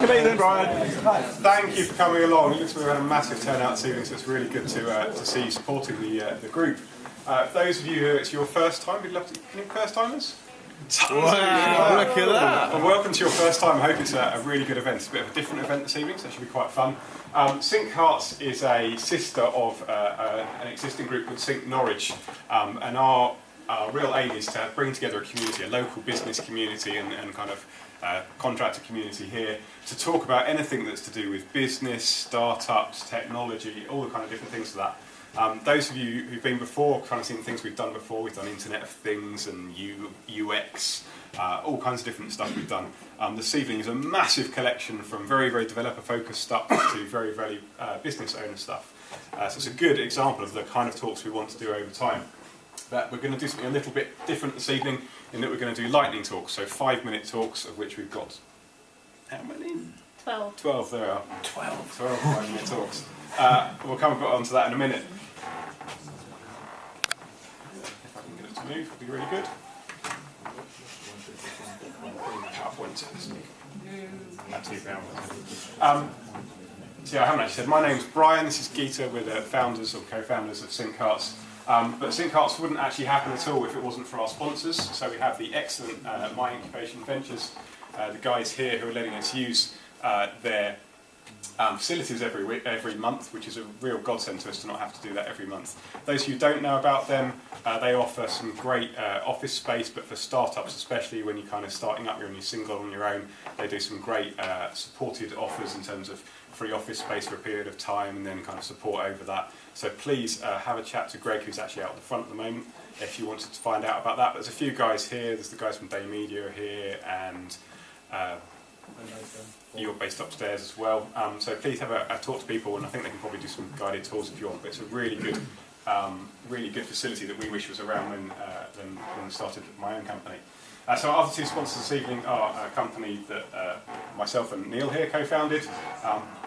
Good evening, Brian. Thank you for coming along. It looks like we've had a massive turnout this evening, so it's really good to see you supporting the group. For those of you who it's your first time, we'd love to. Any first timers? Wow, look at that! Well, welcome to your first time. I hope it's a really good event. It's a bit of a different event this evening, so it should be quite fun. Sync Hearts is a sister of an existing group called Sync Norwich, and our real aim is to bring together a community, a local business community and kind of contractor community here to talk about anything that's to do with business, startups, technology, all the kind of different things to that. Those of you who've been before, kind of seen things we've done before. We've done Internet of Things and UX, all kinds of different stuff we've done. This evening is a massive collection from very, very developer-focused stuff to very, very business owner stuff. So it's a good example of the kind of talks we want to do over time. But we're going to do something a little bit different this evening in that we're going to do lightning talks, so 5-minute talks, of which we've got, how many? 12. 12, there are. 12 5-minute talks. We'll come on to that in a minute. If I can get it to move, it'll be really good. PowerPoint, so to speak. So yeah, I haven't actually said, my name's Brian, this is Geeta, we're the founders or co-founders of Sync Hearts. But Sync Hearts wouldn't actually happen at all if it wasn't for our sponsors. So we have the excellent My Incubation Ventures, the guys here who are letting us use their facilities every month, which is a real godsend to us to not have to do that every month. Those of you who don't know about them, they offer some great office space, but for startups especially, when you're kind of starting up, you're single on your own, they do some great supported offers in terms of free office space for a period of time and then kind of support over that. So please have a chat to Greg, who's actually out at the front at the moment, if you wanted to find out about that. But there's a few guys here, there's the guys from Day Media here, and you're based upstairs as well. So please have a talk to people, and I think they can probably do some guided tours if you want. But it's a really good facility that we wish was around when I started my own company. So our other two sponsors this evening are a company that myself and Neil here co-founded,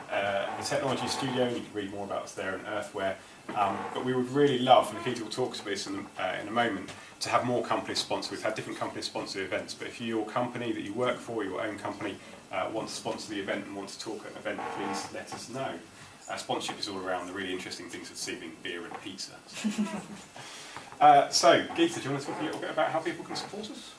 the Technology Studio. You can read more about us there, and Earthware. But we would really love, and Keith will talk to this in a moment, to have more companies sponsor. We've had different companies sponsor events, but if your company that you work for, your own company, wants to sponsor the event and wants to talk at an event, please let us know. Sponsorship is all around the really interesting things this evening, beer and pizza. So, Geeta, do you want to talk a little bit about how people can support us?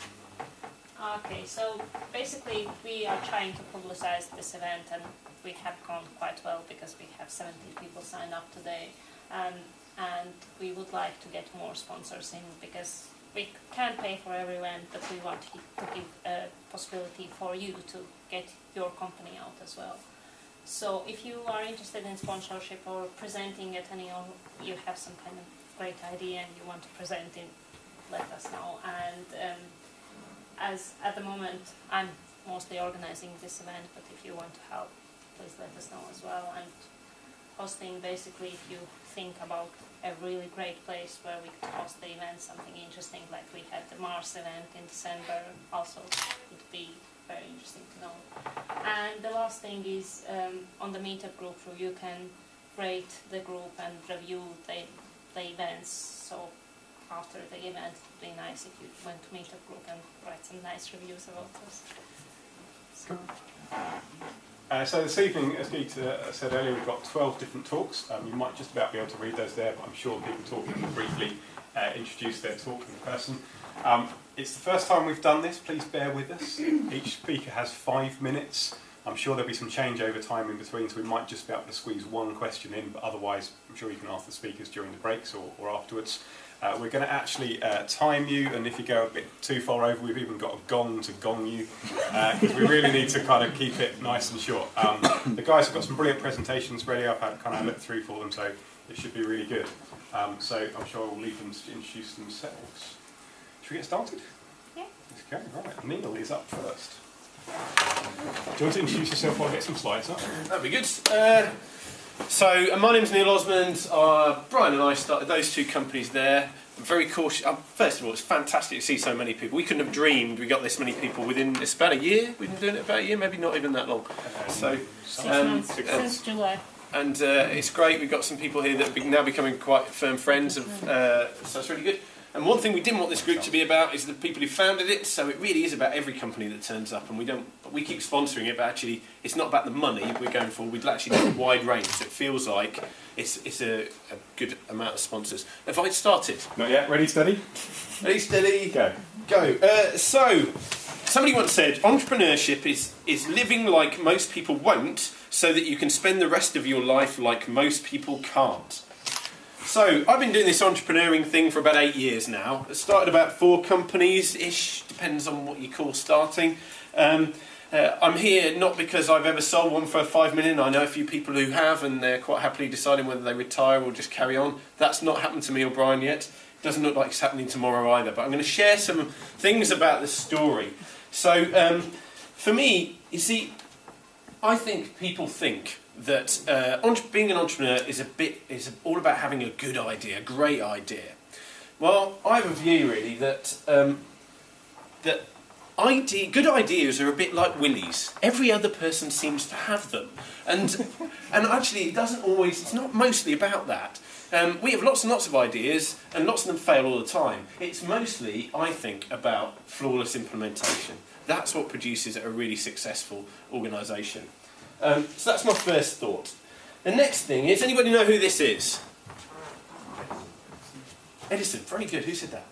Okay, so basically we are trying to publicize this event, and we have gone quite well because we have 70 people signed up today, and we would like to get more sponsors in because we can't pay for every event, but we want to give a possibility for you to get your company out as well. So if you are interested in sponsorship or presenting at any, or you have some kind of great idea and you want to present it, let us know. And as at the moment I'm mostly organizing this event, but if you want to help, please let us know as well. And hosting, basically, if you think about a really great place where we could host the event, something interesting, like we had the Mars event in December, also would be very interesting to know. And the last thing is on the meetup group, you can rate the group and review the events. So after the event, it would be nice if you went to meetup group and write some nice reviews about us. So. So this evening, as Geeta said earlier, we've got 12 different talks. You might just about be able to read those there, but I'm sure people talking will briefly introduce their talk in person. It's the first time we've done this, please bear with us. Each speaker has 5 minutes. I'm sure there'll be some change over time in between, so we might just be able to squeeze one question in, but otherwise I'm sure you can ask the speakers during the breaks or afterwards. We're going to actually time you, and if you go a bit too far over, we've even got a gong to gong you, because we really need to kind of keep it nice and short. The guys have got some brilliant presentations ready. I've had kind of looked through for them, so it should be really good. So I'm sure we'll leave them to introduce themselves. Should we get started? Yeah. Let's go. Right, Neil is up first. Do you want to introduce yourself while I get some slides up? That'd be good. So my name's Neil Osmond. Brian and I started those two companies there. I'm very cautious. First of all, it's fantastic to see so many people. We couldn't have dreamed we got this many people within. It's about a year. We've been doing it about a year, maybe not even that long. So 6 months since July. And it's great. We've got some people here that are now becoming quite firm friends of. So it's really good. And one thing we didn't want this group to be about is the people who founded it, so it really is about every company that turns up, and we keep sponsoring it, but actually it's not about the money we're going for. We'd actually do a wide range, so it feels like it's a good amount of sponsors. Have I started? Not yet. Ready, steady? Ready, steady, Go. So, somebody once said, entrepreneurship is living like most people won't, so that you can spend the rest of your life like most people can't. So, I've been doing this entrepreneuring thing for about 8 years now. I started about 4 companies-ish, depends on what you call starting. I'm here not because I've ever sold one for 5 million. I know a few people who have, and they're quite happily deciding whether they retire or just carry on. That's not happened to me or Brian yet. Doesn't look like it's happening tomorrow either, but I'm going to share some things about the story. So, for me, you see, I think people think that being an entrepreneur is all about having a good idea, a great idea. Well, I have a view really that good ideas are a bit like willies. Every other person seems to have them, and actually it doesn't always. It's not mostly about that. We have lots and lots of ideas, and lots of them fail all the time. It's mostly, I think, about flawless implementation. That's what produces a really successful organisation. So that's my first thought. The next thing is, anybody know who this is? Edison, very good. Who said that?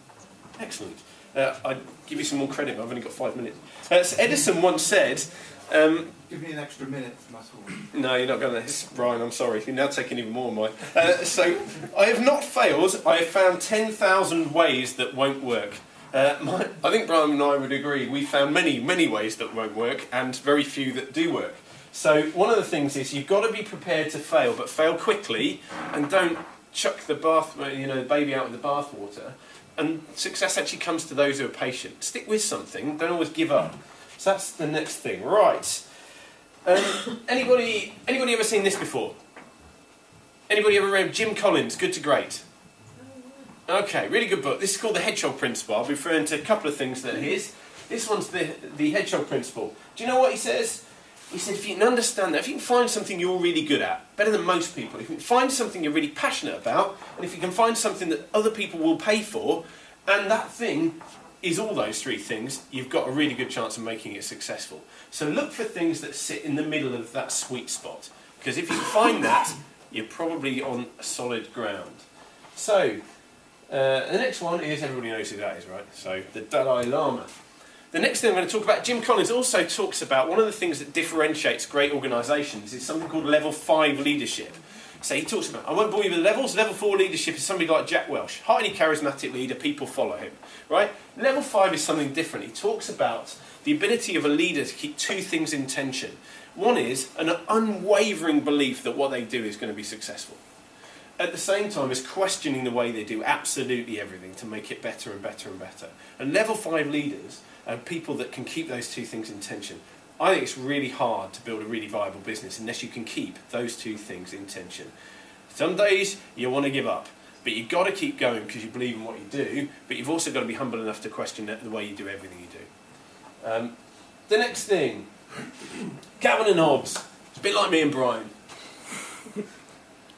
Excellent. I'd give you some more credit, but I've only got 5 minutes. So Edison once said... Give me an extra minute for my talk. No, you're not going to. Brian, I'm sorry. You're now taking even more of mine. So, I have not failed. I have found 10,000 ways that won't work. I think Brian and I would agree. We've found many, many ways that won't work, and very few that do work. So, one of the things is you've got to be prepared to fail, but fail quickly, and don't chuck the baby out with the bathwater. And success actually comes to those who are patient. Stick with something. Don't always give up. So that's the next thing. Right. Anybody ever seen this before? Anybody ever read Jim Collins' Good to Great? Okay, really good book. This is called The Hedgehog Principle. I'll be referring to a couple of things that are his. This one's the Hedgehog Principle. Do you know what he says? He said if you can understand that, if you can find something you're really good at, better than most people, if you can find something you're really passionate about, and if you can find something that other people will pay for, and that thing is all those 3 things, you've got a really good chance of making it successful. So look for things that sit in the middle of that sweet spot, because if you find that, you're probably on solid ground. So, the next one is, everybody knows who that is, right? So, the Dalai Lama. The next thing I'm going to talk about, Jim Collins also talks about one of the things that differentiates great organisations is something called level 5 leadership. So he talks about, I won't bore you with the levels, level 4 leadership is somebody like Jack Welch, highly charismatic leader, people follow him, right? Level 5 is something different. He talks about the ability of a leader to keep 2 things in tension. One is an unwavering belief that what they do is going to be successful. At the same time as questioning the way they do absolutely everything to make it better and better and better. And level 5 leaders are people that can keep those 2 things in tension. I think it's really hard to build a really viable business unless you can keep those 2 things in tension. Some days you want to give up, but you've got to keep going because you believe in what you do, but you've also got to be humble enough to question the way you do everything you do. The next thing, Calvin and Hobbes. It's a bit like me and Brian.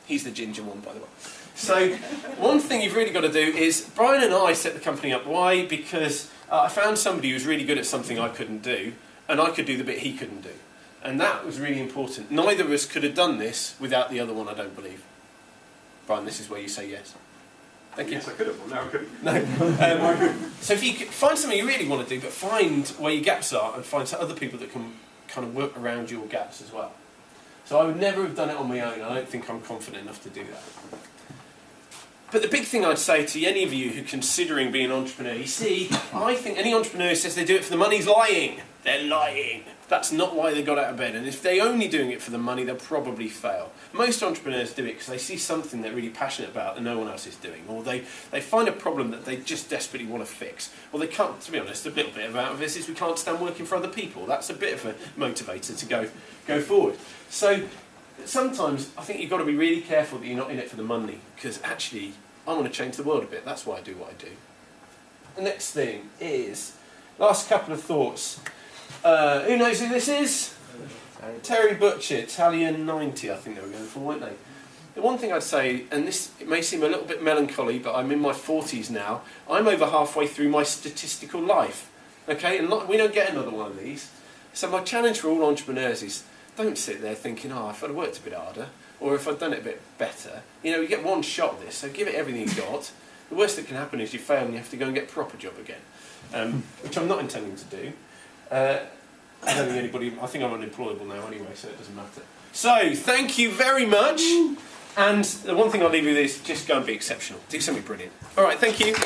He's the ginger one, by the way. So, one thing you've really got to do is, Brian and I set the company up. Why? Because I found somebody who was really good at something I couldn't do, and I could do the bit he couldn't do. And that was really important. Neither of us could have done this without the other one, I don't believe. Brian, this is where you say yes. Thank you. Yes, I could have. No, I couldn't. No. So if you find something you really want to do, but find where your gaps are and find some other people that can kind of work around your gaps as well. So I would never have done it on my own. I don't think I'm confident enough to do that. But the big thing I'd say to any of you who are considering being an entrepreneur, you see, I think any entrepreneur who says they do it for the money is lying. They're lying. That's not why they got out of bed. And if they're only doing it for the money, they'll probably fail. Most entrepreneurs do it because they see something they're really passionate about that no one else is doing. Or they find a problem that they just desperately want to fix. Or they can't, to be honest, a little bit about this is we can't stand working for other people. That's a bit of a motivator to go forward. So sometimes I think you've got to be really careful that you're not in it for the money. Because actually, I want to change the world a bit. That's why I do what I do. The next thing is, last couple of thoughts. Who knows who this is? Terry Butcher, Italian 90, I think they were going for, weren't they? The one thing I'd say, and this it may seem a little bit melancholy, but I'm in my 40s now. I'm over halfway through my statistical life, okay? And we don't get another one of these. So my challenge for all entrepreneurs is don't sit there thinking, oh, if I'd worked a bit harder, or if I'd done it a bit better. You know, you get one shot at this, so give it everything you've got. The worst that can happen is you fail and you have to go and get a proper job again, which I'm not intending to do. I don't think anybody, I think I'm unemployable now anyway, so it doesn't matter. So, thank you very much. And the one thing I'll leave you with is just go and be exceptional. Do something brilliant. All right, thank you.